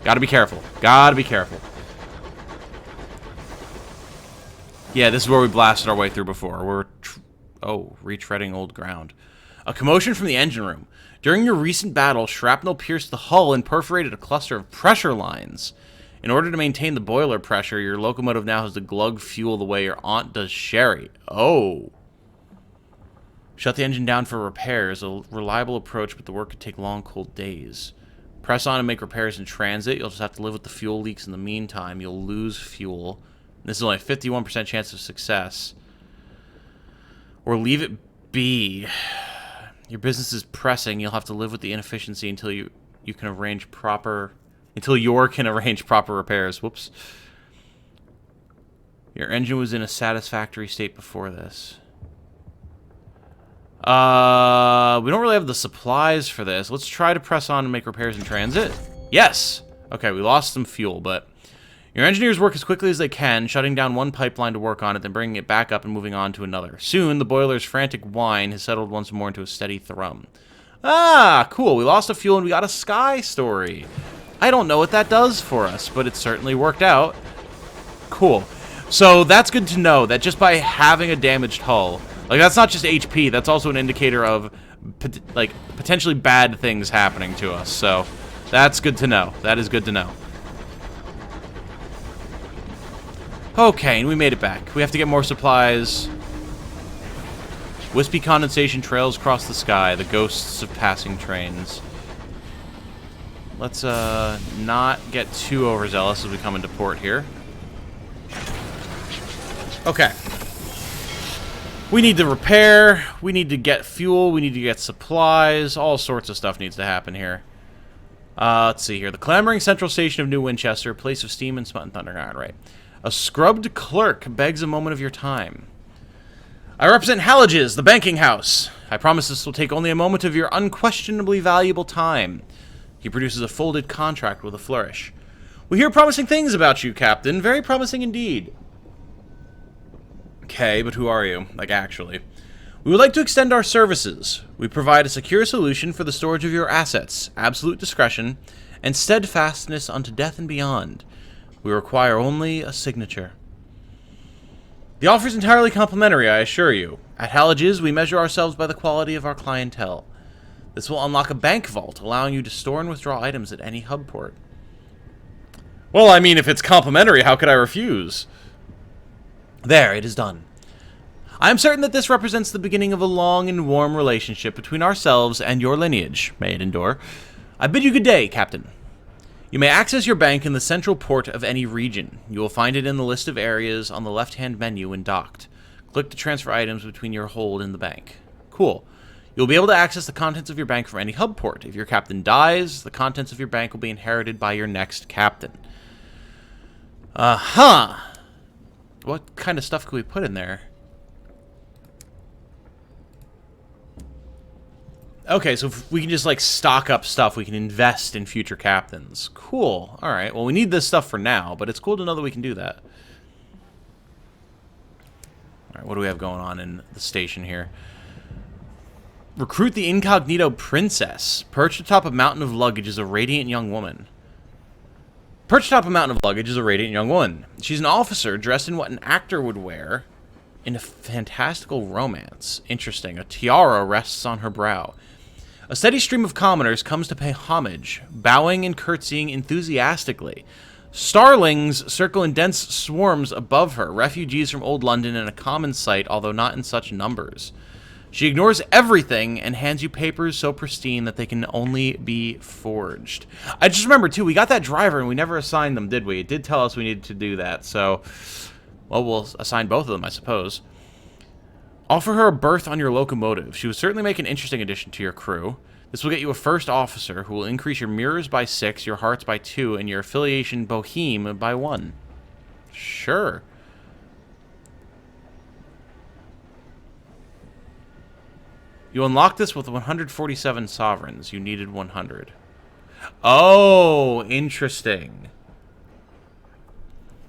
Gotta be careful. Gotta be careful. Yeah, this is where we blasted our way through before. We're... retreading old ground. A commotion from the engine room. During your recent battle, shrapnel pierced the hull and perforated a cluster of pressure lines. In order to maintain the boiler pressure, your locomotive now has to glug fuel the way your aunt does sherry. Oh. Shut the engine down for repairs. A reliable approach, but the work could take long, cold days. Press on and make repairs in transit. You'll just have to live with the fuel leaks in the meantime. You'll lose fuel. This is only a 51% chance of success. Or leave it be. Your business is pressing. You'll have to live with the inefficiency until you can arrange proper... Until you can arrange proper repairs. Whoops. Your engine was in a satisfactory state before this. We don't really have the supplies for this. Let's try to press on and make repairs in transit. Yes! Okay, we lost some fuel, but... Your engineers work as quickly as they can, shutting down one pipeline to work on it, then bringing it back up and moving on to another. Soon, the boiler's frantic whine has settled once more into a steady thrum. Ah, cool. We lost a fuel and we got a sky story. I don't know what that does for us, but it certainly worked out. Cool. So that's good to know, that just by having a damaged hull, like that's not just HP, that's also an indicator of like potentially bad things happening to us. So that's good to know. That is good to know. Okay, and we made it back. We have to get more supplies. Wispy condensation trails across the sky, the ghosts of passing trains. Let's not get too overzealous as we come into port here. Okay. We need to repair, we need to get fuel, we need to get supplies, all sorts of stuff needs to happen here. Let's see here. The clamoring central station of New Winchester, place of steam and smut and thunder. Right. A scrubbed clerk begs a moment of your time. I represent Halliges, the banking house. I promise this will take only a moment of your unquestionably valuable time. He produces a folded contract with a flourish. We hear promising things about you, Captain. Very promising indeed. Okay, but who are you? Like, actually. We would like to extend our services. We provide a secure solution for the storage of your assets, absolute discretion, and steadfastness unto death and beyond. We require only a signature. The offer is entirely complimentary, I assure you. At Halliges, we measure ourselves by the quality of our clientele. This will unlock a bank vault, allowing you to store and withdraw items at any hub port. Well, I mean, if it's complimentary, how could I refuse? There, it is done. I am certain that this represents the beginning of a long and warm relationship between ourselves and your lineage. May it endure. I bid you good day, Captain. You may access your bank in the central port of any region. You will find it in the list of areas on the left-hand menu when docked. Click to transfer items between your hold and the bank. Cool. You'll be able to access the contents of your bank from any hub port. If your captain dies, the contents of your bank will be inherited by your next captain. What kind of stuff could we put in there? Okay, so if we can just, like, stock up stuff, we can invest in future captains. Cool. Alright, well, we need this stuff for now, but it's cool to know that we can do that. Alright, what do we have going on in the station here? Recruit the incognito princess. Perched atop a mountain of luggage is a radiant young woman. Perched atop a mountain of luggage is a radiant young woman. She's an officer dressed in what an actor would wear in a fantastical romance. Interesting. A tiara rests on her brow. A steady stream of commoners comes to pay homage, bowing and curtsying enthusiastically. Starlings circle in dense swarms above her, refugees from old London in a common sight, although not in such numbers. She ignores everything and hands you papers so pristine that they can only be forged. I just remember, too, we got that driver and we never assigned them, did we? It did tell us we needed to do that, so... Well, we'll assign both of them, I suppose. Offer her a berth on your locomotive. She would certainly make an interesting addition to your crew. This will get you a first officer who will increase your mirrors by 6, your hearts by 2, and your affiliation boheme by 1. Sure. You unlock this with 147 sovereigns. You needed 100. Oh, interesting.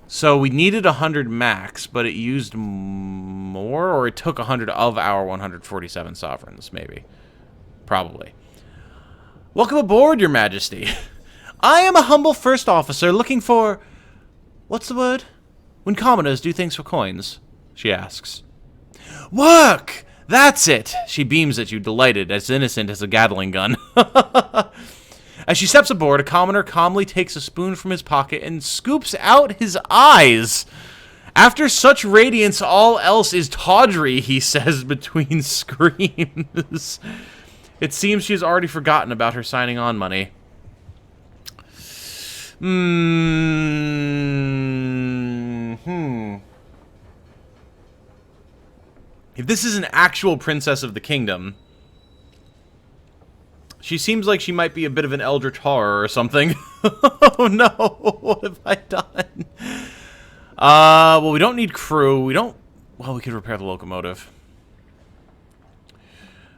So we needed 100 max, but it used more, or it took 100 of our 147 sovereigns, maybe. Probably. Welcome aboard, Your Majesty. I am a humble first officer looking for... What's the word? When commoners do things for coins, she asks. Work! That's it! She beams at you, delighted, as innocent as a Gatling gun. As she steps aboard, a commoner calmly takes a spoon from his pocket and scoops out his eyes. After such radiance, all else is tawdry, he says between screams. It seems she has already forgotten about her signing on money. If this is an actual princess of the kingdom, she seems like she might be a bit of an eldritch horror or something. Oh no, what have I done? Well, we don't need crew. We don't... Well, we could repair the locomotive.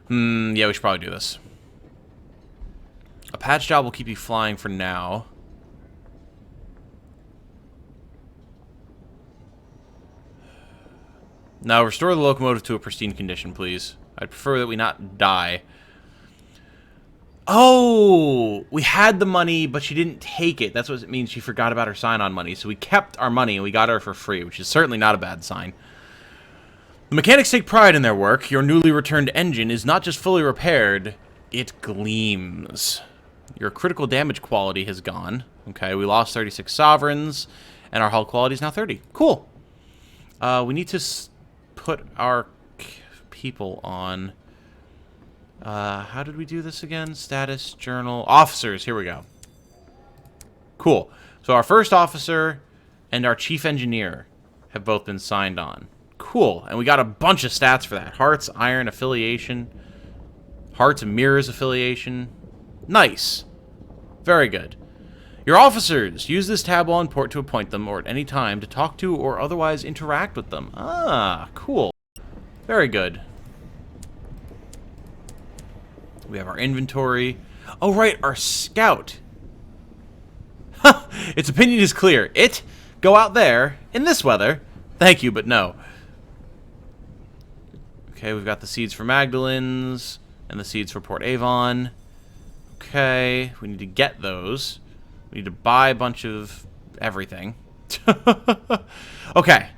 Yeah, we should probably do this. A patch job will keep you flying for now. Now, restore the locomotive to a pristine condition, please. I'd prefer that we not die. Oh! We had the money, but she didn't take it. That's what it means. She forgot about her sign-on money. So we kept our money, and we got her for free, which is certainly not a bad sign. The mechanics take pride in their work. Your newly returned engine is not just fully repaired, it gleams. Your critical damage quality has gone. Okay, we lost 36 sovereigns, and our hull quality is now 30. Cool. We need to put our people on... how did we do this again? Status, journal, officers. Here we go. Cool. So our first officer and our chief engineer have both been signed on. Cool. And we got a bunch of stats for that. Hearts, iron, affiliation. Hearts and mirrors affiliation. Nice. Very good. Your officers. Use this tab while in port to appoint them or at any time to talk to or otherwise interact with them. Ah, cool. Very good. We have our inventory. Oh, right, our scout. Its opinion is clear. It, go out there, in this weather. Thank you, but no. Okay, we've got the seeds for Magdalene's and the seeds for Port Avon. Okay, we need to get those. We need to buy a bunch of everything. Okay.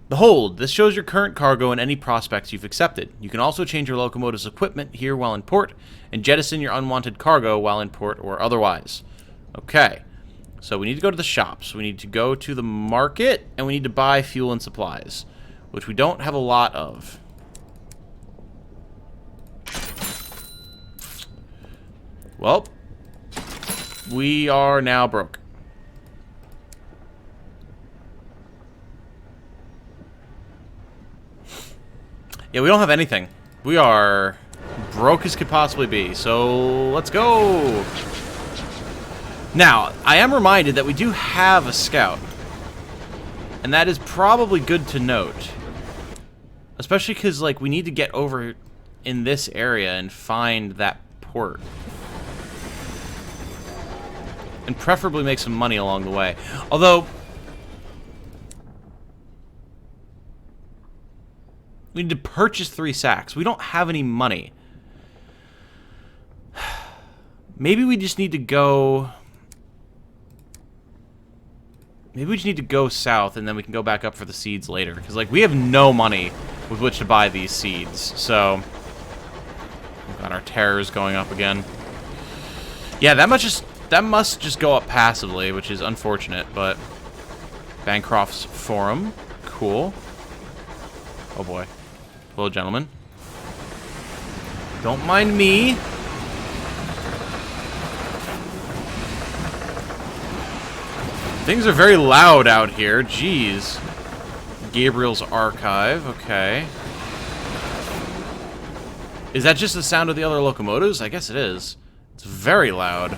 The hold. This shows your current cargo and any prospects you've accepted. You can also change your locomotive's equipment here while in port, and jettison your unwanted cargo while in port or otherwise. Okay. So we need to go to the shops. We need to go to the market, and we need to buy fuel and supplies, which we don't have a lot of. Well, we are now broke. Yeah, we don't have anything. We are broke as could possibly be. So, let's go. Now, I am reminded that we do have a scout. And that is probably good to note. Especially because, like, we need to get over in this area and find that port. And preferably make some money along the way. Although... we need to purchase 3 sacks. We don't have any money. Maybe we just need to go... maybe we just need to go south, and then we can go back up for the seeds later. Because, like, we have no money with which to buy these seeds. So, we've got our terrors going up again. Yeah, that must just go up passively, which is unfortunate, but... Bancroft's Forum. Cool. Oh, boy. Hello, gentlemen. Don't mind me. Things are very loud out here. Jeez. Gabriel's Archive. Okay. Is that just the sound of the other locomotives? I guess it is. It's very loud.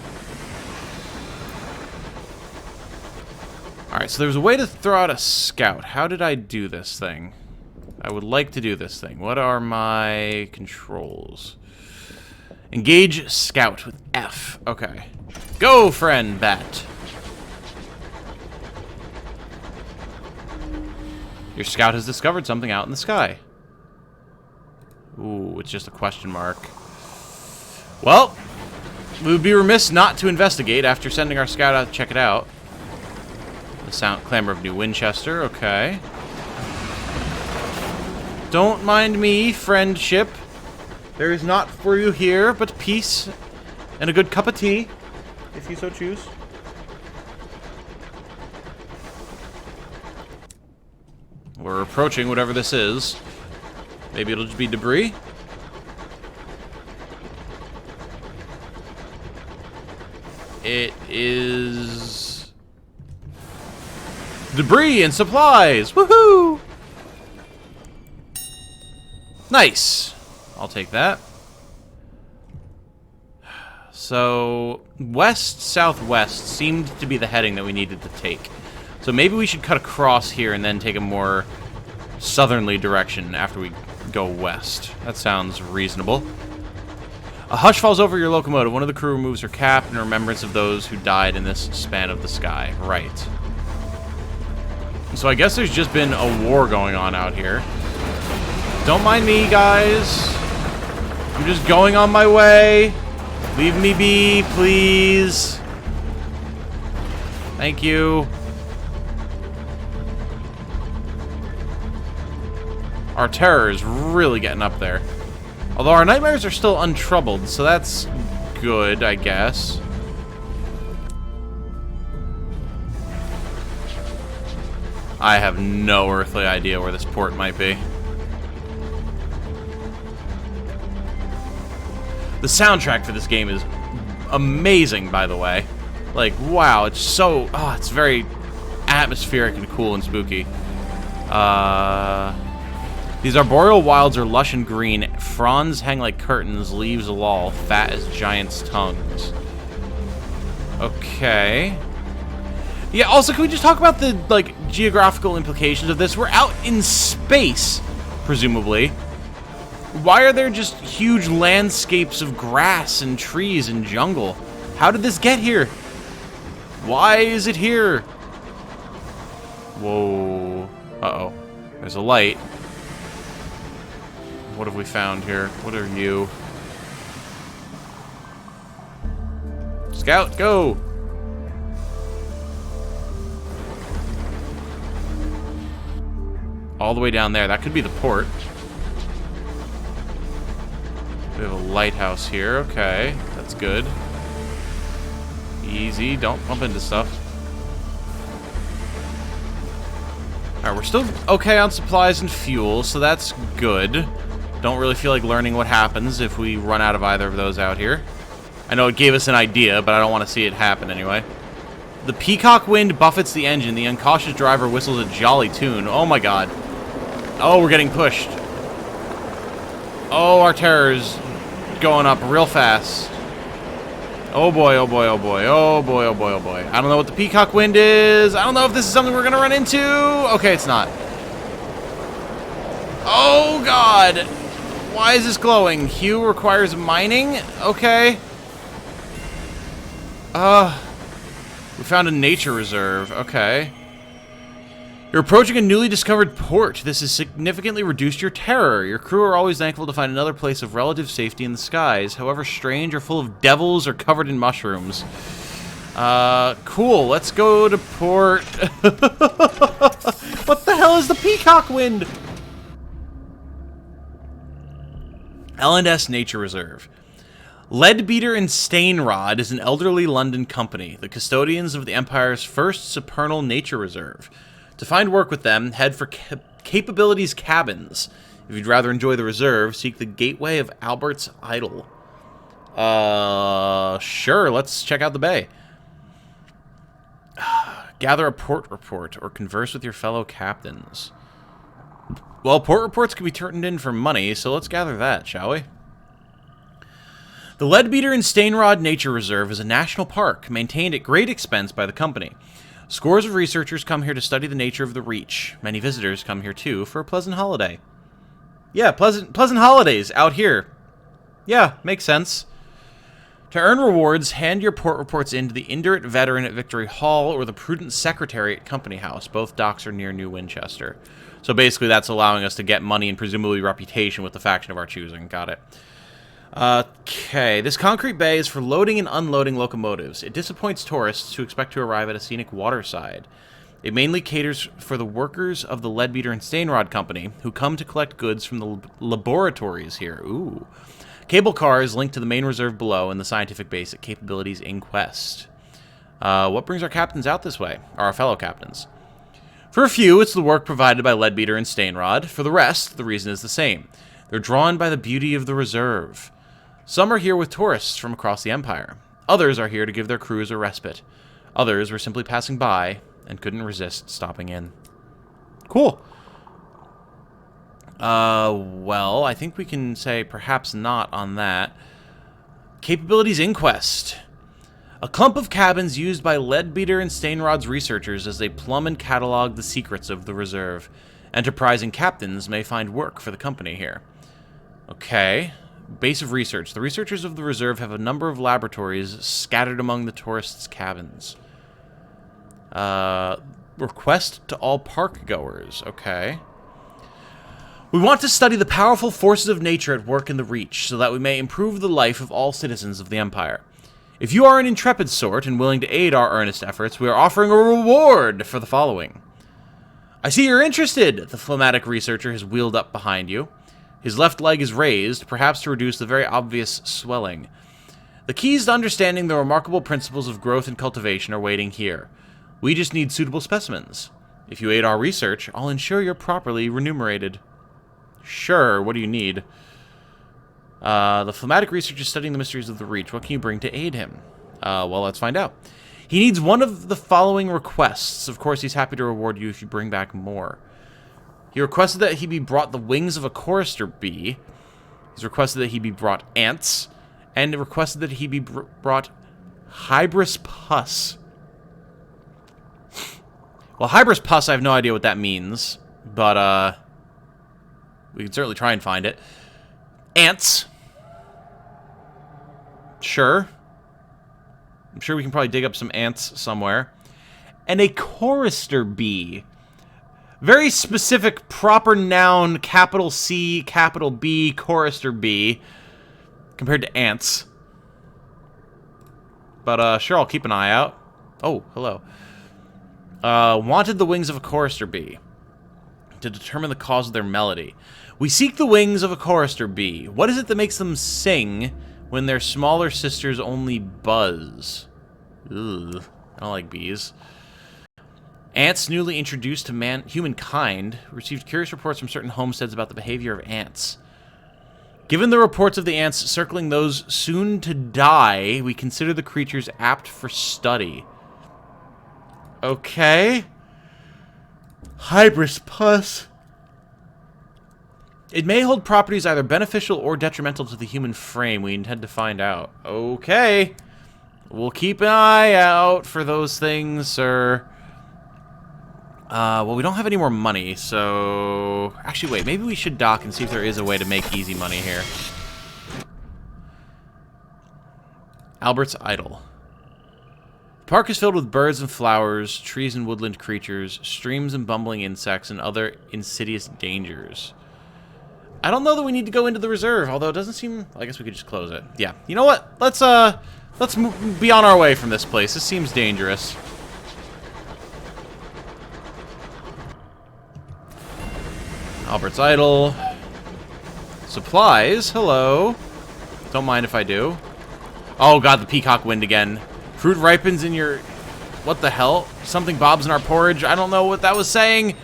Alright, so there's a way to throw out a scout. How did I do this thing? I would like to do this thing. What are my controls? Engage scout with F. Okay. Go, friend bat. Your scout has discovered something out in the sky. Ooh, it's just a question mark. Well, We would be remiss not to investigate after sending our scout out to check it out. The sound clamor of New Winchester, okay. Don't mind me, friendship. There is naught for you here but peace and a good cup of tea, if you so choose. We're approaching whatever this is. Maybe it'll just be debris. It is debris and supplies. Woohoo! Nice. I'll take that. So, west-southwest seemed to be the heading that we needed to take. So maybe we should cut across here and then take a more southerly direction after we go west. That sounds reasonable. A hush falls over your locomotive. One of the crew removes her cap in remembrance of those who died in this span of the sky. Right. So I guess there's just been a war going on out here. Don't mind me, guys. I'm just going on my way. Leave me be, please. Thank you. Our terror is really getting up there. Although our nightmares are still untroubled, so that's good, I guess. I have no earthly idea where this port might be. The soundtrack for this game is amazing, by the way. Like, wow, it's so... Oh, it's very atmospheric and cool and spooky. These arboreal wilds are lush and green. Fronds hang like curtains, leaves loll, fat as giants' tongues. Okay. Yeah, also, can we just talk about the, like, geographical implications of this? We're out in space, presumably. Why are there just huge landscapes of grass and trees and jungle? How did this get here? Why is it here? Whoa. Uh-oh. There's a light. What have we found here? What are you? Scout, go! All the way down there. That could be the port. We have a lighthouse here. Okay, that's good. Easy. Don't bump into stuff. Alright, we're still okay on supplies and fuel, so that's good. Don't really feel like learning what happens if we run out of either of those out here. I know it gave us an idea, but I don't want to see it happen anyway. The peacock wind buffets the engine. The incautious driver whistles a jolly tune. Oh my god. Oh, we're getting pushed. Oh, our terror's going up real fast. Oh boy, oh boy, oh boy, oh boy, oh boy, oh boy. I don't know what the peacock wind is. I don't know if this is something we're gonna run into. Okay, it's not. Oh god. Why is this glowing? Hue requires mining? Okay. We found a nature reserve. Okay. You're approaching a newly discovered port. This has significantly reduced your terror. Your crew are always thankful to find another place of relative safety in the skies, however strange or full of devils or covered in mushrooms. Cool. Let's go to port. What the hell is the peacock wind? L&S Nature Reserve. Leadbeater Stainrod is an elderly London company, the custodians of the Empire's first supernal nature reserve. To find work with them, head for Capabilities Cabins. If you'd rather enjoy the reserve, seek the gateway of Albert's Idyll. Sure, let's check out the bay. Gather a port report or converse with your fellow captains. Well, port reports can be turned in for money, so let's gather that, shall we? The Leadbeater Stainrod Nature Reserve is a national park maintained at great expense by the company. Scores of researchers come here to study the nature of the Reach. Many visitors come here, too, for a pleasant holiday. Yeah, pleasant holidays out here. Yeah, makes sense. To earn rewards, hand your port reports in to the Indurate Veteran at Victory Hall or the Prudent Secretary at Company House. Both docks are near New Winchester. So basically that's allowing us to get money and presumably reputation with the faction of our choosing. Got it. Okay, this concrete bay is for loading and unloading locomotives. It disappoints tourists who expect to arrive at a scenic waterside. It mainly caters for the workers of the Leadbeater and Stainrod Company, who come to collect goods from the laboratories here. Ooh. Cable car is linked to the main reserve below and the scientific base at Capabilities Inquest. What brings our captains out this way? Our fellow captains. For a few, it's the work provided by Leadbeater and Stainrod. For the rest, the reason is the same. They're drawn by the beauty of the reserve. Some are here with tourists from across the Empire. Others are here to give their crews a respite. Others were simply passing by and couldn't resist stopping in. Cool. Well, I think we can say perhaps not on that. Capabilities Inquest. A clump of cabins used by Leadbeater and Stainrod's researchers as they plumb and catalog the secrets of the reserve. Enterprising captains may find work for the company here. Okay. Base of research. The researchers of the reserve have a number of laboratories scattered among the tourists' cabins. Request to all park goers. Okay. We want to study the powerful forces of nature at work in the Reach, so that we may improve the life of all citizens of the Empire. If you are an intrepid sort and willing to aid our earnest efforts, we are offering a reward for the following. I see you're interested. The phlegmatic researcher has wheeled up behind you. His left leg is raised, perhaps to reduce the very obvious swelling. The keys to understanding the remarkable principles of growth and cultivation are waiting here. We just need suitable specimens. If you aid our research, I'll ensure you're properly remunerated. Sure, what do you need? The phlegmatic researcher is studying the mysteries of the Reach. What can you bring to aid him? Well, let's find out. He needs one of the following requests. Of course, he's happy to reward you if you bring back more. He requested that he be brought the wings of a chorister bee. He's requested that he be brought ants. And requested that he be brought hybris pus. Well, hybris pus, I have no idea what that means. But, we can certainly try and find it. Ants. Sure. I'm sure we can probably dig up some ants somewhere. And a chorister bee. Very specific proper noun, capital C, capital B, chorister bee. Compared to ants. But, sure, I'll keep an eye out. Oh, hello. Wanted the wings of a chorister bee. To determine the cause of their melody. We seek the wings of a chorister bee. What is it that makes them sing when their smaller sisters only buzz? Ugh, I don't like bees. Ants newly introduced to humankind received curious reports from certain homesteads about the behavior of ants. Given the reports of the ants circling those soon to die, we consider the creatures apt for study. Okay. Hybris pus. It may hold properties either beneficial or detrimental to the human frame. We intend to find out. Okay. We'll keep an eye out for those things, sir. Well, we don't have any more money, so... Actually, wait. Maybe we should dock and see if there is a way to make easy money here. Albert's Idyll. The park is filled with birds and flowers, trees and woodland creatures, streams and bumbling insects, and other insidious dangers. I don't know that we need to go into the reserve, although it doesn't seem... I guess we could just close it. Yeah. You know what? Let's be on our way from this place. This seems dangerous. Albert's Idyll. Supplies. Hello. Don't mind if I do. Oh, God, the peacock wind again. Fruit ripens in your... What the hell? Something bobs in our porridge. I don't know what that was saying.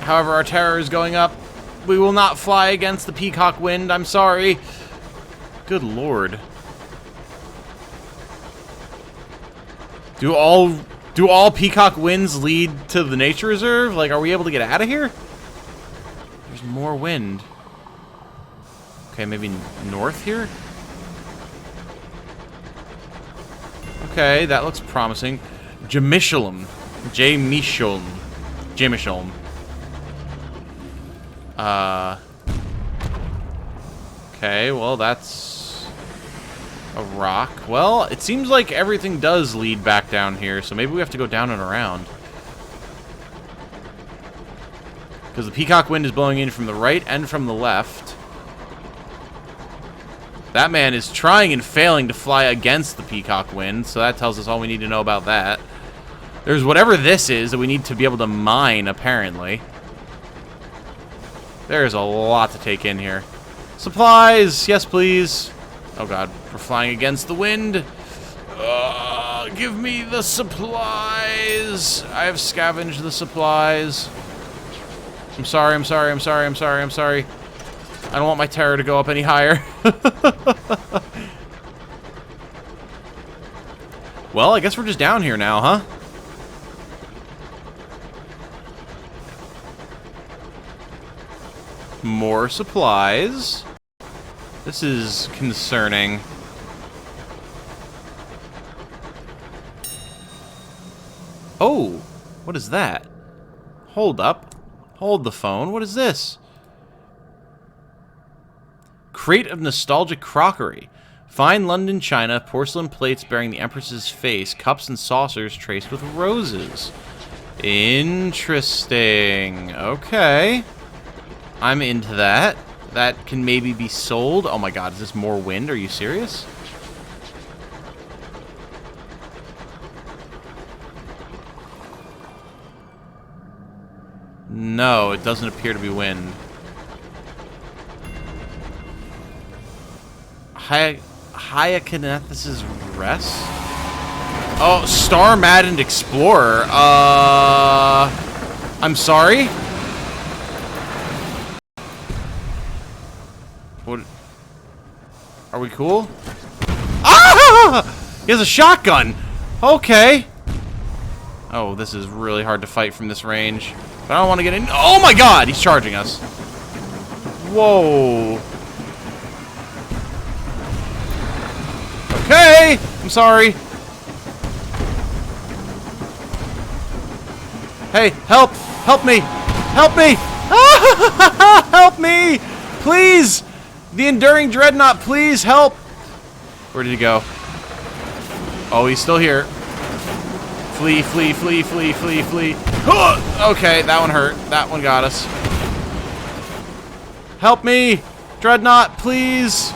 However, our terror is going up. We will not fly against the peacock wind. I'm sorry. Good lord. Do all peacock winds lead to the nature reserve? Like, are we able to get out of here? There's more wind. Okay, maybe north here? Okay, that looks promising. Jemishalem. Jemishalem. Jemishalem. Okay, well, that's a rock. Well, it seems like everything does lead back down here, so maybe we have to go down and around. Because the peacock wind is blowing in from the right and from the left. That man is trying and failing to fly against the peacock wind, so that tells us all we need to know about that. There's whatever this is that we need to be able to mine, apparently. There's a lot to take in here. Supplies! Yes, please. Oh, God. We're flying against the wind. Give me the supplies. I have scavenged the supplies. I'm sorry, I'm sorry, I'm sorry, I'm sorry, I'm sorry. I don't want my terror to go up any higher. Well, I guess we're just down here now, huh? More supplies. This is concerning. Oh, what is that? Hold up. Hold the phone. What is this? Crate of nostalgic crockery. Fine London china, porcelain plates bearing the Empress's face, cups and saucers traced with roses. Interesting. Okay. I'm into that. That can maybe be sold. Oh my god, is this more wind? Are you serious? No, it doesn't appear to be wind. Hyacinethus' rest? Oh, Star-maddened Explorer. I'm sorry? What? Are we cool? Ah! He has a shotgun! Okay. Oh, this is really hard to fight from this range. But I don't want to get in. Oh my god! He's charging us. Whoa. Okay! I'm sorry. Hey, help! Help me! Help me! Help me! Please! The Enduring Dreadnought, please help! Where did he go? Oh, he's still here. Flee, flee, flee, flee, flee, flee. Okay, that one hurt. That one got us. Help me! Dreadnought, please!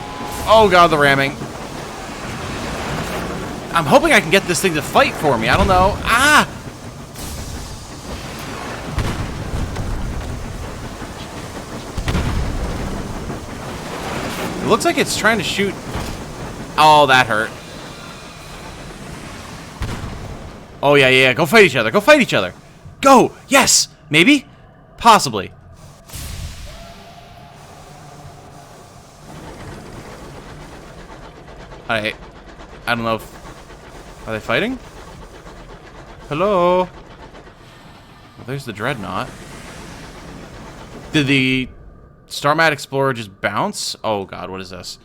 Oh god, the ramming. I'm hoping I can get this thing to fight for me. I don't know. Ah! It looks like it's trying to shoot. Oh, that hurt. Oh, yeah, yeah. Go fight each other. Go fight each other. Go! Yes! Maybe? Possibly. I don't know if... Are they fighting? Hello? Well, there's the Dreadnought. Did the Star-Mad Explorer just bounce? Oh god, what is this?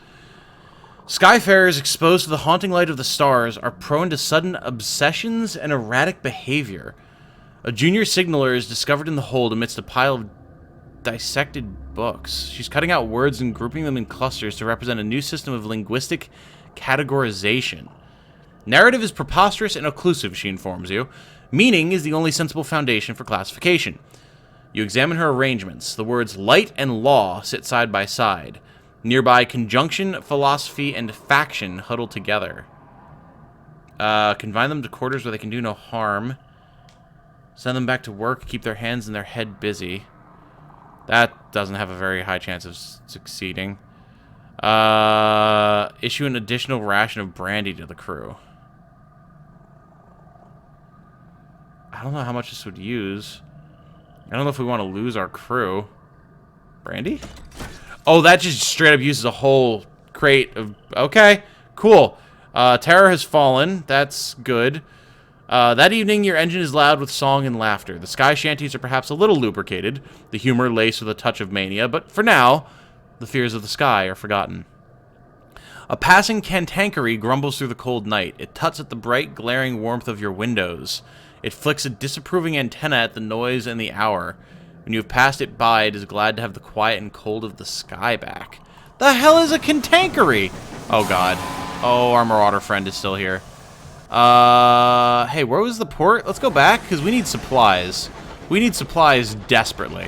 Skyfarers exposed to the haunting light of the stars are prone to sudden obsessions and erratic behavior. A junior signaler is discovered in the hold amidst a pile of dissected books. She's cutting out words and grouping them in clusters to represent a new system of linguistic categorization. Narrative is preposterous and occlusive, she informs you. Meaning is the only sensible foundation for classification. You examine her arrangements. The words light and law sit side by side. Nearby, conjunction, philosophy, and faction huddle together. Confine them to quarters where they can do no harm. Send them back to work, keep their hands and their head busy. That doesn't have a very high chance of succeeding. Issue an additional ration of brandy to the crew. I don't know how much this would use. I don't know if we want to lose our crew. Brandy? Oh, that just straight up uses a whole crate of... Okay, cool. Terror has fallen. That's good. That evening, your engine is loud with song and laughter. The sky shanties are perhaps a little lubricated, the humor laced with a touch of mania, but for now, the fears of the sky are forgotten. A passing cantankery grumbles through the cold night. It tuts at the bright, glaring warmth of your windows. It flicks a disapproving antenna at the noise and the hour. When you have passed it by, it is glad to have the quiet and cold of the sky back. The hell is a cantankery? Oh, God. Oh, our Marauder friend is still here. Hey, where was the port? Let's go back, because we need supplies. We need supplies desperately.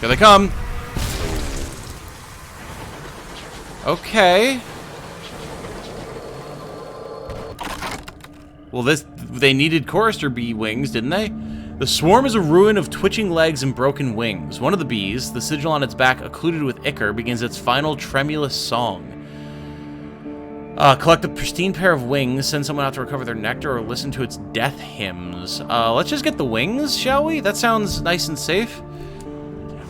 Here they come. Okay. Well, they needed chorister bee wings, didn't they? The swarm is a ruin of twitching legs and broken wings. One of the bees, the sigil on its back occluded with ichor, begins its final tremulous song. Collect a pristine pair of wings, send someone out to recover their nectar, or listen to its death hymns. Let's just get the wings, shall we? That sounds nice and safe.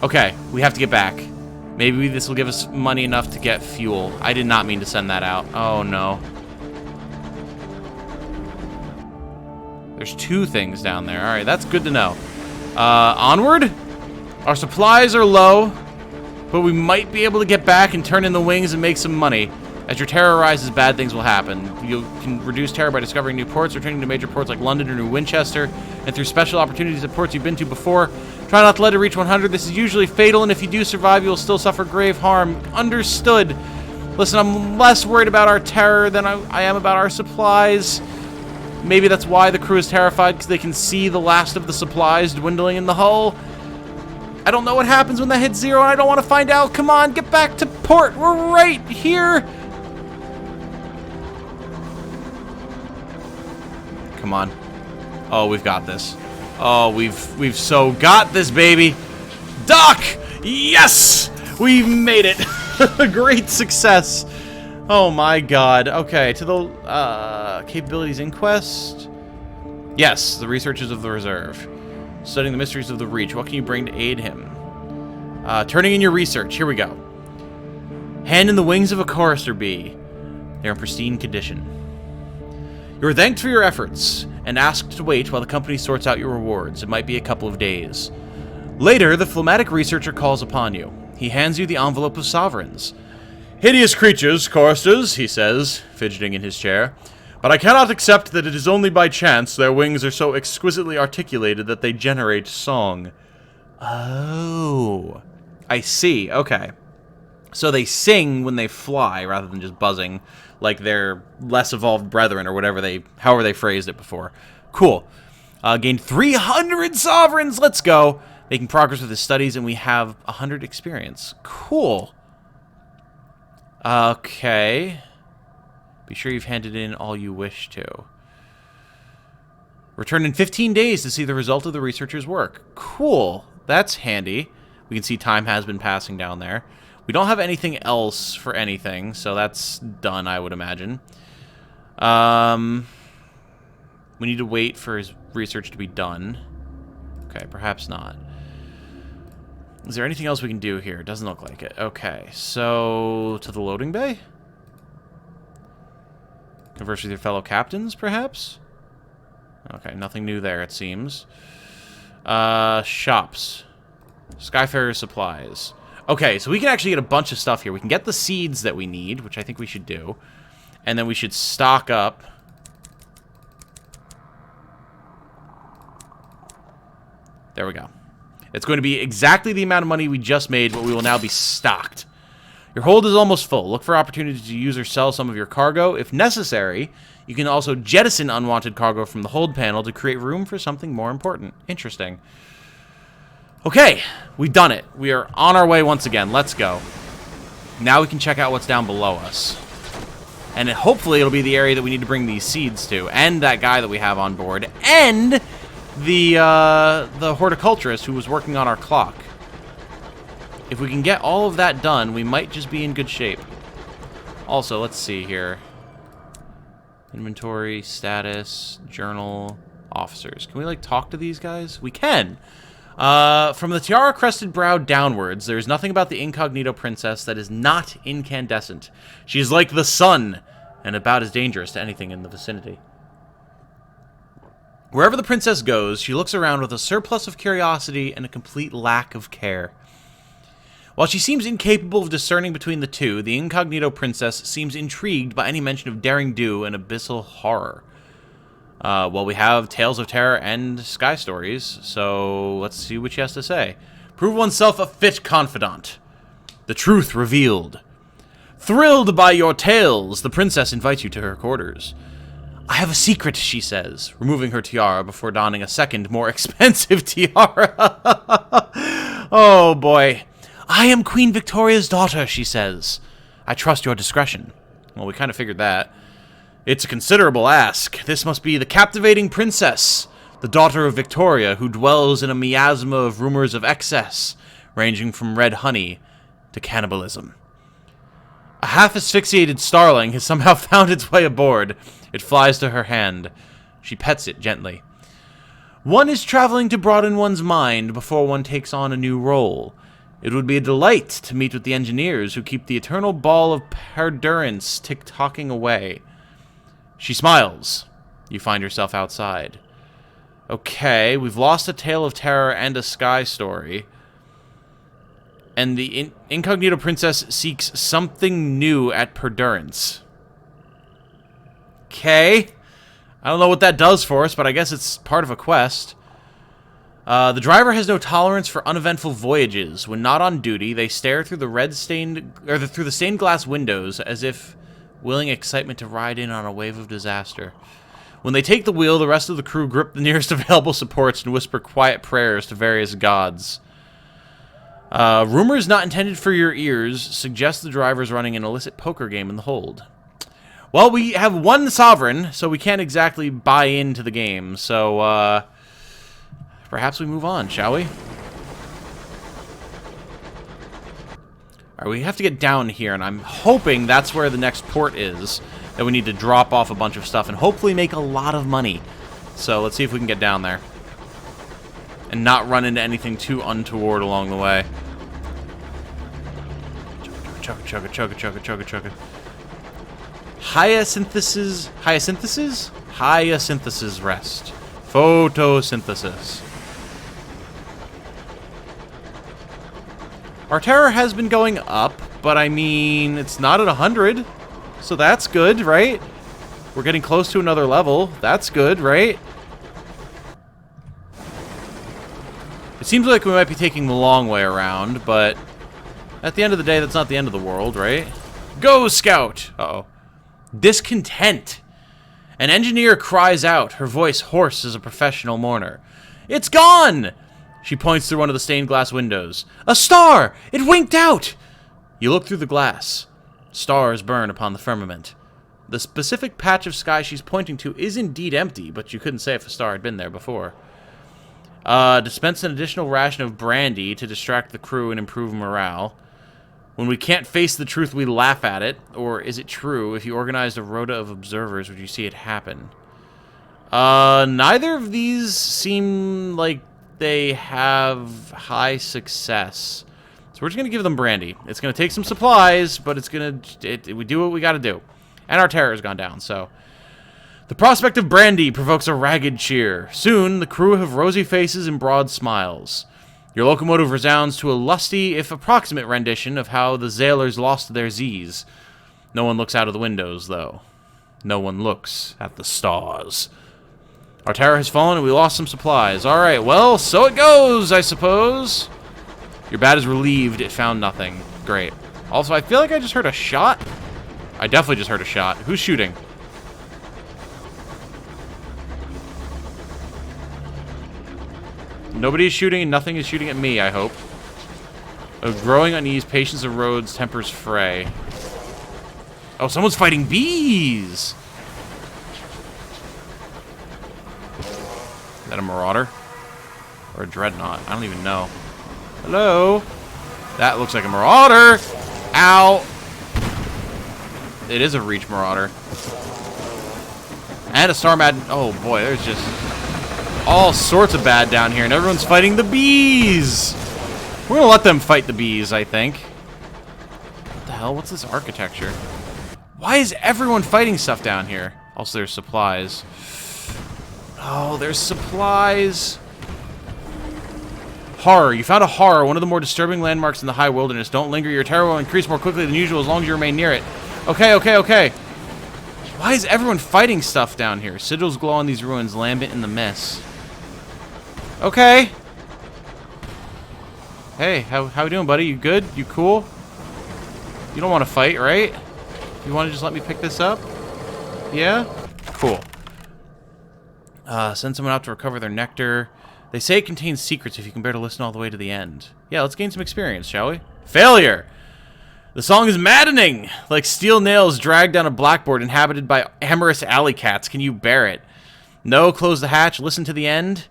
Okay, we have to get back. Maybe this will give us money enough to get fuel. I did not mean to send that out. Oh, no. There's 2 things down there. All right, that's good to know. Onward. Our supplies are low, but we might be able to get back and turn in the wings and make some money. As your terror rises, bad things will happen. You can reduce terror by discovering new ports, returning to major ports like London or New Winchester, and through special opportunities at ports you've been to before. Try not to let it reach 100. This is usually fatal, and if you do survive, you will still suffer grave harm. Understood. Listen, I'm less worried about our terror than I am about our supplies. Maybe that's why the crew is terrified, because they can see the last of the supplies dwindling in the hull. I don't know what happens when that hits 0, and I don't want to find out. Come on, get back to port. We're right here. Come on. Oh, we've got this. Oh, we've so got this, baby. Dock! Yes! We made it. Great success. Oh my god. Okay, to the capabilities Inquest. Yes, the researches of the reserve. Studying the mysteries of the Reach. What can you bring to aid him? Turning in your research. Here we go. Hand in the wings of a chorister bee. They're in pristine condition. You are thanked for your efforts and asked to wait while the company sorts out your rewards. It might be a couple of days. Later, the phlegmatic researcher calls upon you. He hands you the envelope of sovereigns. Hideous creatures, choristers, he says, fidgeting in his chair. But I cannot accept that it is only by chance their wings are so exquisitely articulated that they generate song. Oh. I see. Okay. So they sing when they fly rather than just buzzing like their less evolved brethren or however they phrased it before. Cool. Gained 300 sovereigns. Let's go. Making progress with his studies, and we have 100 experience. Cool. Okay. Be sure you've handed in all you wish to. Return in 15 days to see the result of the researcher's work. Cool. That's handy. We can see time has been passing down there. We don't have anything else for anything, so that's done, I would imagine. We need to wait for his research to be done. Okay, perhaps not. Is there anything else we can do here? Doesn't look like it. Okay, so to the loading bay? Converse with your fellow captains, perhaps? Okay, nothing new there, it seems. Shops. Skyfarer supplies. Okay, so we can actually get a bunch of stuff here. We can get the seeds that we need, which I think we should do. And then we should stock up. There we go. It's going to be exactly the amount of money we just made, but we will now be stocked. Your hold is almost full. Look for opportunities to use or sell some of your cargo. If necessary, you can also jettison unwanted cargo from the hold panel to create room for something more important. Interesting. Okay, we've done it. We are on our way once again. Let's go. Now we can check out what's down below us. And hopefully it'll be the area that we need to bring these seeds to. And that guy that we have on board. And the horticulturist who was working on our clock. If we can get all of that done, we might just be in good shape. Also, let's see here. Inventory, status, journal, officers. Can we, like, talk to these guys? We can! From the tiara-crested brow downwards, there is nothing about the incognito princess that is not incandescent. She is like the sun, and about as dangerous to anything in the vicinity. Wherever the princess goes, she looks around with a surplus of curiosity and a complete lack of care. While she seems incapable of discerning between the two, the incognito princess seems intrigued by any mention of daring do and abyssal horror. Well, we have Tales of Terror and Sky Stories, so let's see what she has to say. Prove oneself a fit confidant. The truth revealed. Thrilled by your tales, the princess invites you to her quarters. I have a secret, she says, removing her tiara before donning a second, more expensive tiara. Oh, boy. I am Queen Victoria's daughter, she says. I trust your discretion. Well, we kind of figured that. It's a considerable ask. This must be the captivating princess, the daughter of Victoria, who dwells in a miasma of rumors of excess, ranging from red honey to cannibalism. A half-asphyxiated starling has somehow found its way aboard. It flies to her hand. She pets it gently. One is traveling to broaden one's mind before one takes on a new role. It would be a delight to meet with the engineers who keep the eternal ball of perdurance tick-tocking away. She smiles. You find yourself outside. Okay, we've lost a tale of terror and a sky story. And the incognito princess seeks something new at perdurance. Okay. I don't know what that does for us, but I guess it's part of a quest. The driver has no tolerance for uneventful voyages. When not on duty, they stare through the through the stained glass windows as if willing excitement to ride in on a wave of disaster. When they take the wheel, the rest of the crew grip the nearest available supports and whisper quiet prayers to various gods. Rumors not intended for your ears suggest the driver's running an illicit poker game in the hold. Well, we have one sovereign, so we can't exactly buy into the game. So, perhaps we move on, shall we? Alright, we have to get down here, and I'm hoping that's where the next port is. That we need to drop off a bunch of stuff and hopefully make a lot of money. So, let's see if we can get down there. And not run into anything too untoward along the way. Chugga, chugga, chugga, chugga, chugga, chugga. Hyasynthesis rest. Photosynthesis. Our terror has been going up, but I mean, it's not at 100. So that's good, right? We're getting close to another level. That's good, right? It seems like we might be taking the long way around, but at the end of the day, that's not the end of the world, right? Go, Scout! Uh-oh. Discontent. An engineer cries out, her voice hoarse as a professional mourner. It's gone! She points through one of the stained glass windows. A star! It winked out! You look through the glass. Stars burn upon the firmament. The specific patch of sky she's pointing to is indeed empty, but you couldn't say if a star had been there before. Dispense an additional ration of brandy to distract the crew and improve morale. When we can't face the truth, we laugh at it. Or is it true? If you organized a rota of observers, would you see it happen? Neither of these seem like they have high success. So we're just going to give them brandy. It's going to take some supplies, but it's going to... we do what we got to do. And our terror has gone down, so... The prospect of brandy provokes a ragged cheer. Soon, the crew have rosy faces and broad smiles. Your locomotive resounds to a lusty, if approximate, rendition of how the sailors lost their Z's. No one looks out of the windows, though. No one looks at the stars. Our terror has fallen and we lost some supplies. Alright, well, so it goes, I suppose. Your bat is relieved it found nothing. Great. Also, I feel like I just heard a shot. I definitely just heard a shot. Who's shooting? Nobody is shooting and nothing is shooting at me, I hope. A growing unease, patience erodes, tempers fray. Oh, someone's fighting bees! Is that a Marauder? Or a Dreadnought? I don't even know. Hello? That looks like a Marauder! Ow! It is a Reach Marauder. And a Star Mad... Oh boy, there's just... all sorts of bad down here, and everyone's fighting the bees! We're gonna let them fight the bees, I think. What the hell? What's this architecture? Why is everyone fighting stuff down here? Also, there's supplies. Oh, there's supplies. Horror. You found a horror, one of the more disturbing landmarks in the high wilderness. Don't linger. Your terror will increase more quickly than usual as long as you remain near it. Okay, okay, okay. Why is everyone fighting stuff down here? Sigils glow on these ruins, lambent in the mist. Okay. Hey, how you doing, buddy? You good? You cool? You don't want to fight, right? You want to just let me pick this up? Yeah? Cool. Send someone out to recover their nectar. They say it contains secrets if you can bear to listen all the way to the end. Yeah, let's gain some experience, shall we? Failure! The song is maddening! Like steel nails dragged down a blackboard inhabited by amorous alley cats. Can you bear it? No, close the hatch, listen to the end.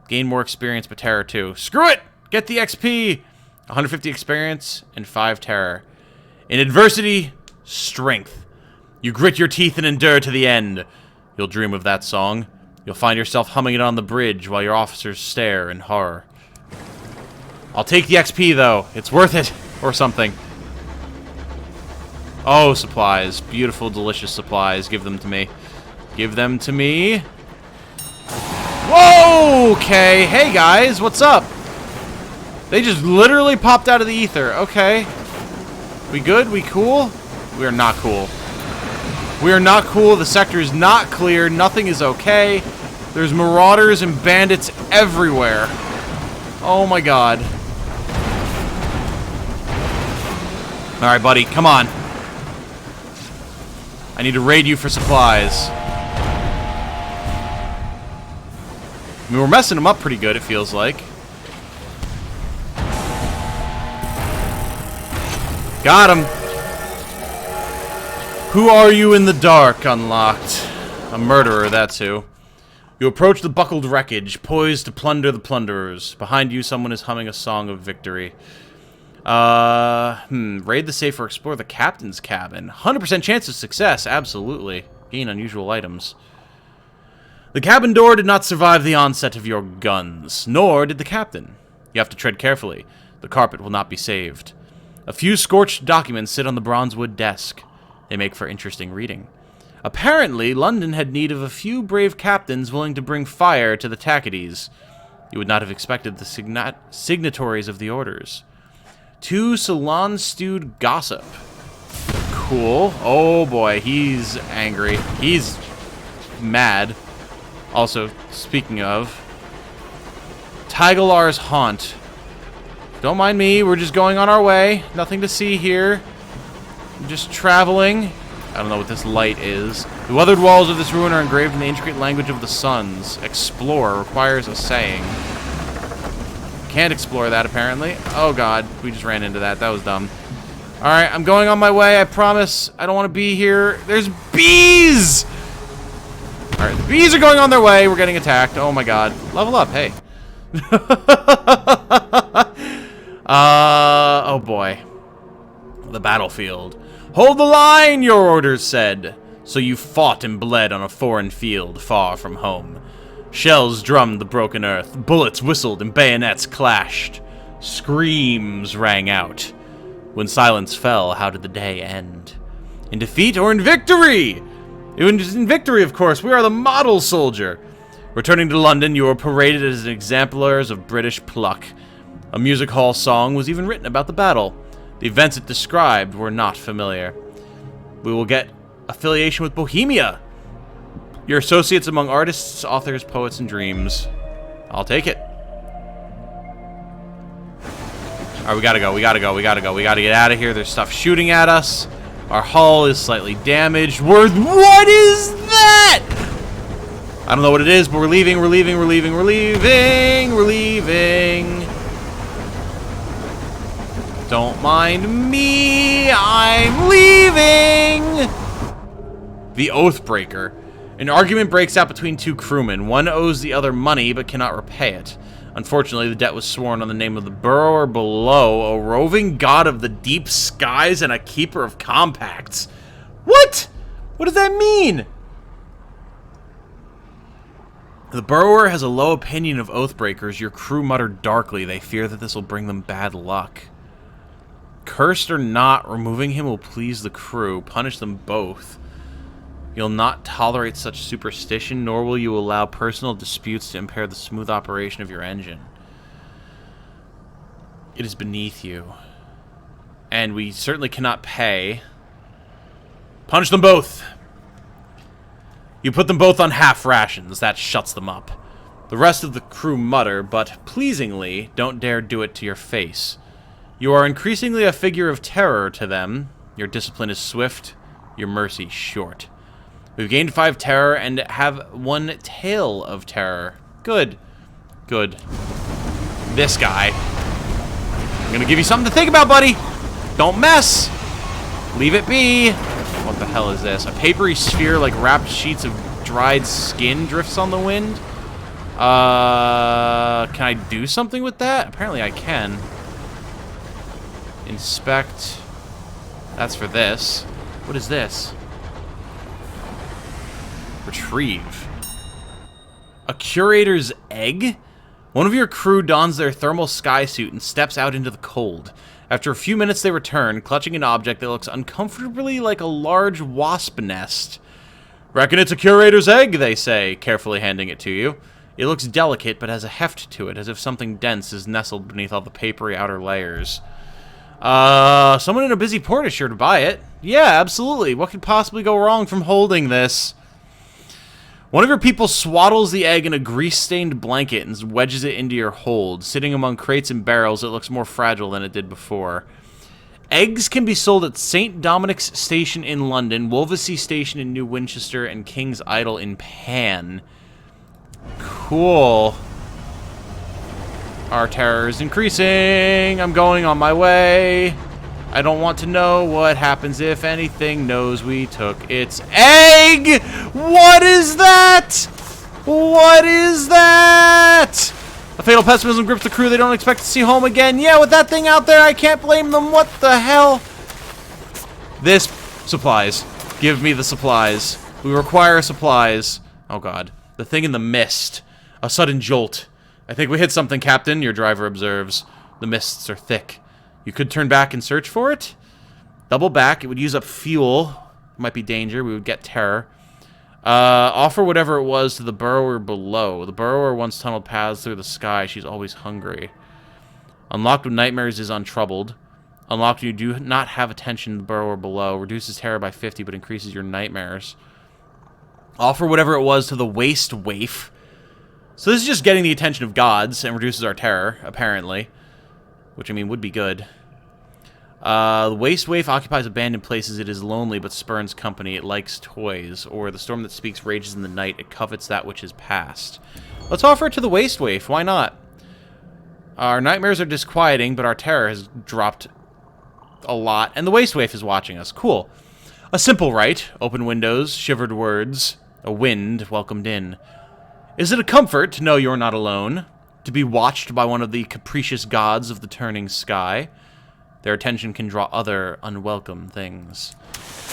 Gain more experience, but terror too. Screw it! Get the XP! 150 experience and 5 terror. In adversity, strength. You grit your teeth and endure to the end. You'll dream of that song. You'll find yourself humming it on the bridge while your officers stare in horror. I'll take the XP, though. It's worth it. Or something. Oh, supplies. Beautiful, delicious supplies. Give them to me. Give them to me. Whoa! Okay. Hey, guys. What's up? They just literally popped out of the ether. Okay. We good? We cool? We are not cool. We are not cool. The sector is not clear. Nothing is okay. There's marauders and bandits everywhere. Oh my god. Alright, buddy. Come on. I need to raid you for supplies. I mean, we're messing them up pretty good, it feels like. Got him. Who are you in the dark? Unlocked. A murderer, that's who. You approach the buckled wreckage, poised to plunder the plunderers. Behind you, someone is humming a song of victory. Raid the safe or explore the captain's cabin. 100% chance of success, absolutely. Gain unusual items. The cabin door did not survive the onset of your guns, nor did the captain. You have to tread carefully. The carpet will not be saved. A few scorched documents sit on the bronzewood desk. They make for interesting reading. Apparently, London had need of a few brave captains willing to bring fire to the Tacadies. You would not have expected the signatories of the orders. 2 salon-stewed gossip. Cool. Oh boy, he's angry. He's mad. Also, speaking of, Tygalar's haunt. Don't mind me, we're just going on our way. Nothing to see here. I'm just traveling. I don't know what this light is. The weathered walls of this ruin are engraved in the intricate language of the suns. Explore requires a saying. Can't explore that, apparently. Oh god, we just ran into that. That was dumb. Alright, I'm going on my way, I promise. I don't want to be here. There's bees! Alright, the bees are going on their way. We're getting attacked. Oh my god. Level up, hey. Oh boy. The battlefield. Hold the line, your orders said. So you fought and bled on a foreign field far from home. Shells drummed the broken earth. Bullets whistled and bayonets clashed. Screams rang out. When silence fell, how did the day end? In defeat or in victory? It was in victory, of course. We are the model soldier. Returning to London, you were paraded as exemplars of British pluck. A music hall song was even written about the battle. The events it described were not familiar. We will get affiliation with Bohemia. Your associates among artists, authors, poets, and dreams. I'll take it. Alright, we gotta go, we gotta go, we gotta go. We gotta get out of here. There's stuff shooting at us. Our hull is slightly damaged. What is that? I don't know what it is, but we're leaving, we're leaving, we're leaving, we're leaving, we're leaving. Don't mind me, I'm leaving! The Oathbreaker. An argument breaks out between 2 crewmen. One owes the other money, but cannot repay it. Unfortunately, the debt was sworn on the name of the Burrower Below, a roving god of the deep skies and a keeper of compacts. What? What does that mean? The Burrower has a low opinion of Oathbreakers. Your crew muttered darkly. They fear that this will bring them bad luck. Cursed or not, removing him will please the crew. Punish them both. You'll not tolerate such superstition, nor will you allow personal disputes to impair the smooth operation of your engine. It is beneath you. And we certainly cannot pay. Punish them both! You put them both on half rations. That shuts them up. The rest of the crew mutter, but pleasingly, don't dare do it to your face. You are increasingly a figure of terror to them. Your discipline is swift, your mercy short. We've gained 5 terror and have 1 tale of terror. Good. Good. This guy. I'm gonna give you something to think about, buddy. Don't mess. Leave it be. What the hell is this? A papery sphere like wrapped sheets of dried skin drifts on the wind? Can I do something with that? Apparently I can. Inspect. That's for this. What is this? Retrieve. A curator's egg? One of your crew dons their thermal sky suit and steps out into the cold. After a few minutes they return, clutching an object that looks uncomfortably like a large wasp nest. Reckon it's a curator's egg, they say, carefully handing it to you. It looks delicate, but has a heft to it, as if something dense is nestled beneath all the papery outer layers. Someone in a busy port is sure to buy it. Yeah, absolutely. What could possibly go wrong from holding this? One of your people swaddles the egg in a grease-stained blanket and wedges it into your hold. Sitting among crates and barrels, it looks more fragile than it did before. Eggs can be sold at St. Dominic's Station in London, Wolvesey Station in New Winchester, and King's Idyll in Pan. Cool. Our terror is increasing. I'm going on my way. I don't want to know what happens if anything knows we took its egg! What is that? What is that? A fatal pessimism grips the crew they don't expect to see home again. Yeah, with that thing out there, I can't blame them. What the hell? This. Supplies. Give me the supplies. We require supplies. Oh, God. The thing in the mist. A sudden jolt. I think we hit something, Captain, your driver observes. The mists are thick. You could turn back and search for it. Double back. It would use up fuel. Might be danger. We would get terror. Offer whatever it was to the burrower below. The burrower once tunneled paths through the sky. She's always hungry. Unlocked with nightmares is untroubled. Unlocked when you do not have attention to the burrower below. Reduces terror by 50 but increases your nightmares. Offer whatever it was to the waste waif. So this is just getting the attention of gods and reduces our terror, apparently. Which, I mean, would be good. The waste waif occupies abandoned places. It is lonely, but spurns company. It likes toys. Or the storm that speaks rages in the night. It covets that which is past. Let's offer it to the waste waif. Why not? Our nightmares are disquieting, but our terror has dropped a lot. And the waste waif is watching us. Cool. A simple rite. Open windows, shivered words. A wind welcomed in. Is it a comfort to know you're not alone? To be watched by one of the capricious gods of the turning sky? Their attention can draw other unwelcome things.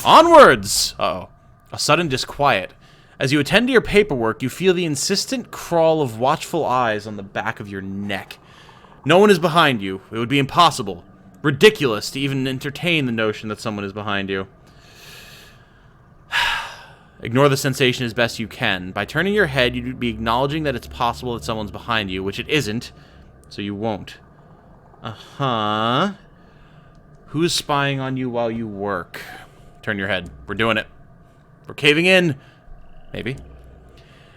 Onwards! Uh-oh. A sudden disquiet. As you attend to your paperwork, you feel the insistent crawl of watchful eyes on the back of your neck. No one is behind you. It would be impossible. Ridiculous to even entertain the notion that someone is behind you. Ignore the sensation as best you can. By turning your head, you'd be acknowledging that it's possible that someone's behind you, which it isn't, so you won't. Uh-huh. Who's spying on you while you work? Turn your head. We're doing it. We're caving in. Maybe.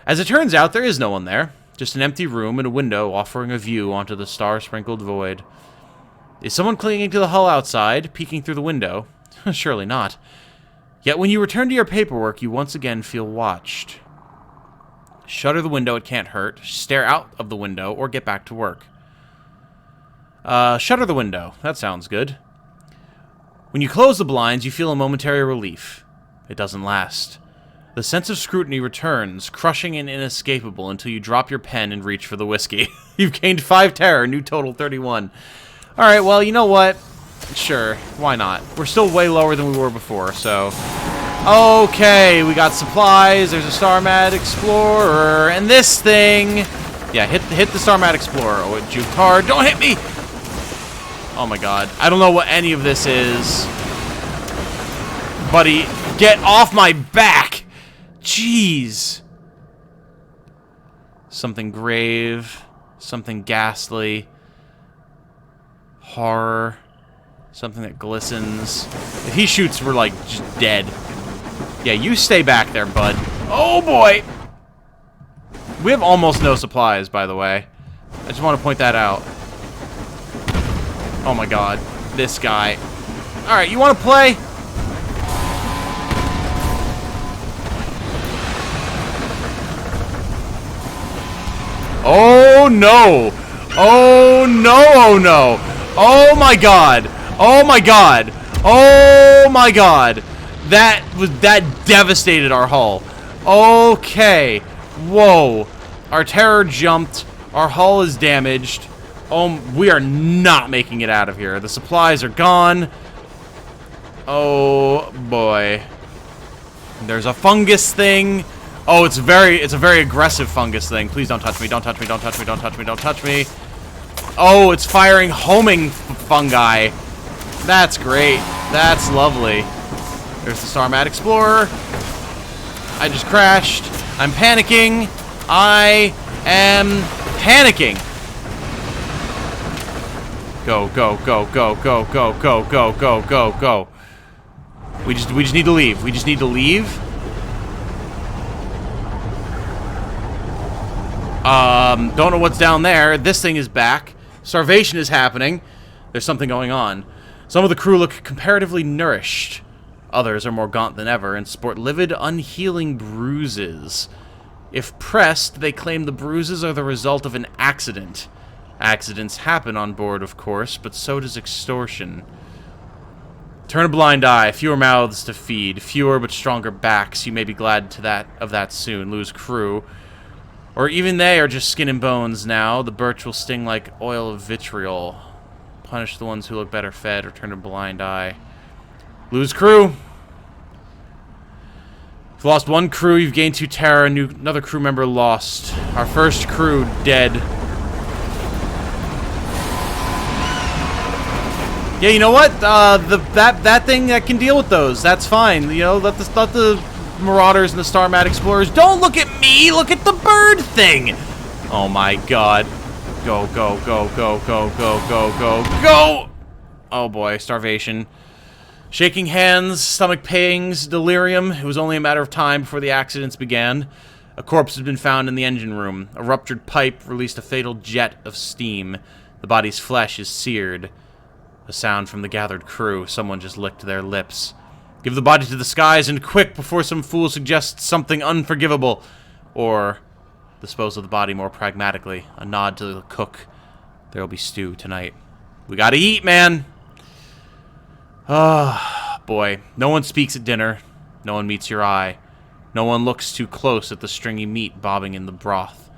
As it turns out, there is no one there. Just an empty room and a window offering a view onto the star-sprinkled void. Is someone clinging to the hull outside, peeking through the window? Surely not. Yet when you return to your paperwork, you once again feel watched. Shutter the window, it can't hurt. Stare out of the window, or get back to work. Shutter the window. That sounds good. When you close the blinds, you feel a momentary relief. It doesn't last. The sense of scrutiny returns, crushing and inescapable until you drop your pen and reach for the whiskey. You've gained 5 terror, new total 31. Alright, well, you know what? Sure, why not? We're still way lower than we were before, so... Okay, we got supplies, there's a Star Mad Explorer, and this thing... Yeah, hit the Star Mad Explorer. Oh, it juked hard. Don't hit me! Oh my god. I don't know what any of this is. Buddy, get off my back! Jeez. Something grave. Something ghastly. Horror. Something that glistens. If he shoots, we're like just dead. Yeah, you stay back there, bud. Oh boy! We have almost no supplies, by the way. I just want to point that out. Oh my god. This guy. Alright, you want to play? Oh no! Oh no! Oh no! Oh my god! Oh my god! Oh my god! That devastated our hull. Okay. Whoa. Our terror jumped. Our hull is damaged. We are not making it out of here. The supplies are gone. Oh boy. There's a fungus thing. Oh, it's a very aggressive fungus thing. Please don't touch me. Don't touch me. Don't touch me. Don't touch me. Don't touch me. Oh, it's firing homing fungi. That's great. That's lovely. There's the Star Mad Explorer. I just crashed. I'm panicking. I am panicking. Go, go, go, go, go, go, go, go, go, go, go. We just need to leave. We just need to leave. Don't know what's down there. This thing is back. Starvation is happening. There's something going on. Some of the crew look comparatively nourished. Others are more gaunt than ever and sport livid, unhealing bruises. If pressed, they claim the bruises are the result of an accident. Accidents happen on board, of course, but so does extortion. Turn a blind eye. Fewer mouths to feed. Fewer but stronger backs. You may be glad of that soon. Lose crew. Or even they are just skin and bones now. The birch will sting like oil of vitriol. Punish the ones who look better fed or turn a blind eye. Lose crew. You've lost one crew, you've gained 2 terror, another crew member lost. Our first crew dead. Yeah, you know what? That thing that can deal with those. That's fine. You know, let the Marauders and the Star Mad Explorers. Don't look at me. Look at the bird thing. Oh my god. Go, go, go, go, go, go, go, go, go. Oh boy, Starvation. Shaking hands, stomach pangs, delirium. It was only a matter of time before the accidents began. A corpse had been found in the engine room. A ruptured pipe released a fatal jet of steam. The body's flesh is seared. A sound from the gathered crew. Someone just licked their lips. Give the body to the skies and quick before some fool suggests something unforgivable. Or dispose of the body more pragmatically. A nod to the cook. There'll be stew tonight. We gotta eat, man! Ah, boy. No one speaks at dinner. No one meets your eye. No one looks too close at the stringy meat bobbing in the broth.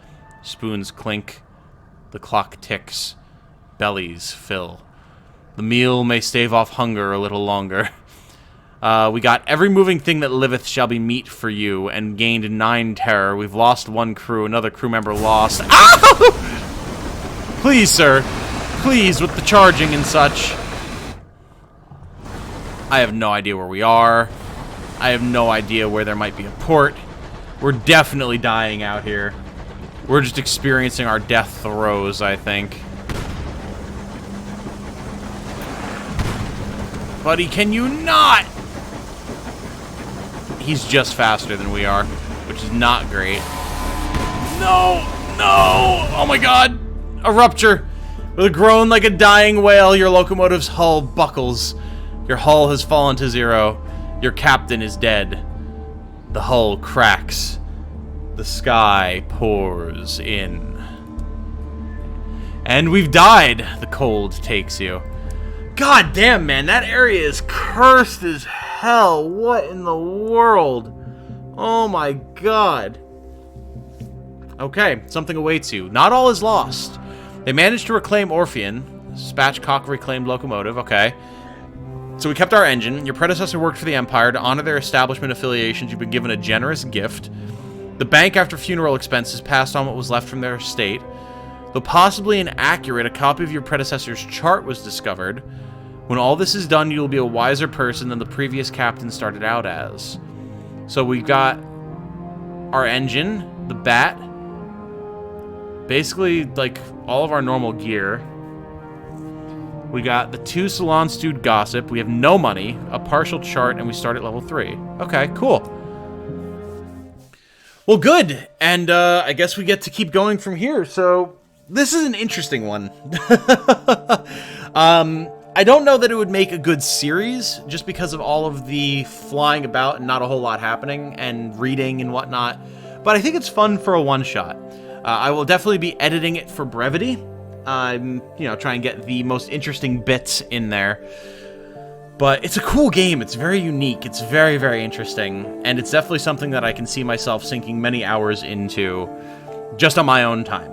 Spoons clink. The clock ticks. Bellies fill. The meal may stave off hunger a little longer. We got every moving thing that liveth shall be meat for you, and gained 9 terror. We've lost 1 crew, another crew member lost. Ow! Please, sir. Please, with the charging and such. I have no idea where we are. I have no idea where there might be a port. We're definitely dying out here. We're just experiencing our death throes, I think. Buddy, can you not? He's just faster than we are, which is not great. No! No! Oh my god! A rupture! With a groan like a dying whale, your locomotive's hull buckles. Your hull has fallen to 0. Your captain is dead. The hull cracks. The sky pours in. And we've died, the cold takes you. God damn, man, that area is cursed as hell. What in the world? Oh my god. Okay, something awaits you. Not all is lost. They managed to reclaim Orphean. Spatchcock reclaimed Locomotive, okay. So we kept our engine. Your predecessor worked for the Empire. To honor their establishment affiliations, you've been given a generous gift. The bank, after funeral expenses, passed on what was left from their estate. Though possibly inaccurate, a copy of your predecessor's chart was discovered. When all this is done, you'll be a wiser person than the previous captain started out as. So we got our engine, the bat, basically like all of our normal gear. We got the 2 Salon Stewed Gossip. We have no money, a partial chart, and we start at level 3. Okay, cool. Well, good. And I guess we get to keep going from here. So this is an interesting one. I don't know that it would make a good series just because of all of the flying about and not a whole lot happening and reading and whatnot. But I think it's fun for a one-shot. I will definitely be editing it for brevity. I'm, try and get the most interesting bits in there. But it's a cool game. It's very unique. It's very, very interesting. And it's definitely something that I can see myself sinking many hours into just on my own time.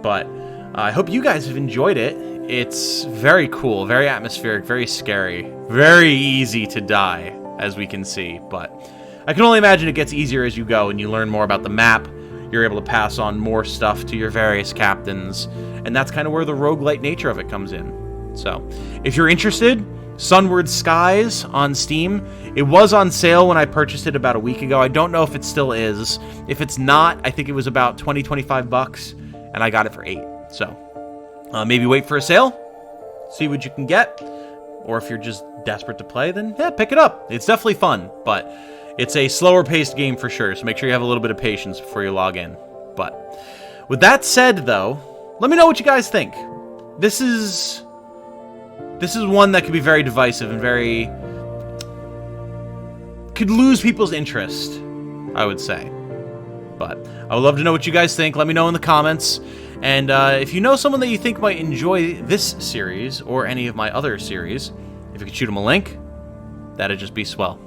But I hope you guys have enjoyed it. It's very cool, very atmospheric, very scary, very easy to die, as we can see. But I can only imagine it gets easier as you go and you learn more about the map. You're able to pass on more stuff to your various captains. And that's kind of where the roguelite nature of it comes in. So, if you're interested, Sunless Skies on Steam. It was on sale when I purchased it about a week ago. I don't know if it still is. If it's not, I think it was about 20-25 bucks, and I got it for $8. So, maybe wait for a sale, see what you can get, or if you're just desperate to play, then yeah, pick it up. It's definitely fun, but it's a slower-paced game for sure, so make sure you have a little bit of patience before you log in. But with that said, though, let me know what you guys think. This is one that could be very divisive and could lose people's interest, I would say. But I would love to know what you guys think. Let me know in the comments. And if you know someone that you think might enjoy this series or any of my other series, if you could shoot them a link, that'd just be swell.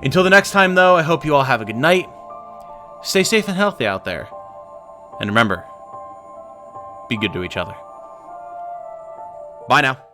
Until the next time, though, I hope you all have a good night. Stay safe and healthy out there. And remember, be good to each other. Bye now.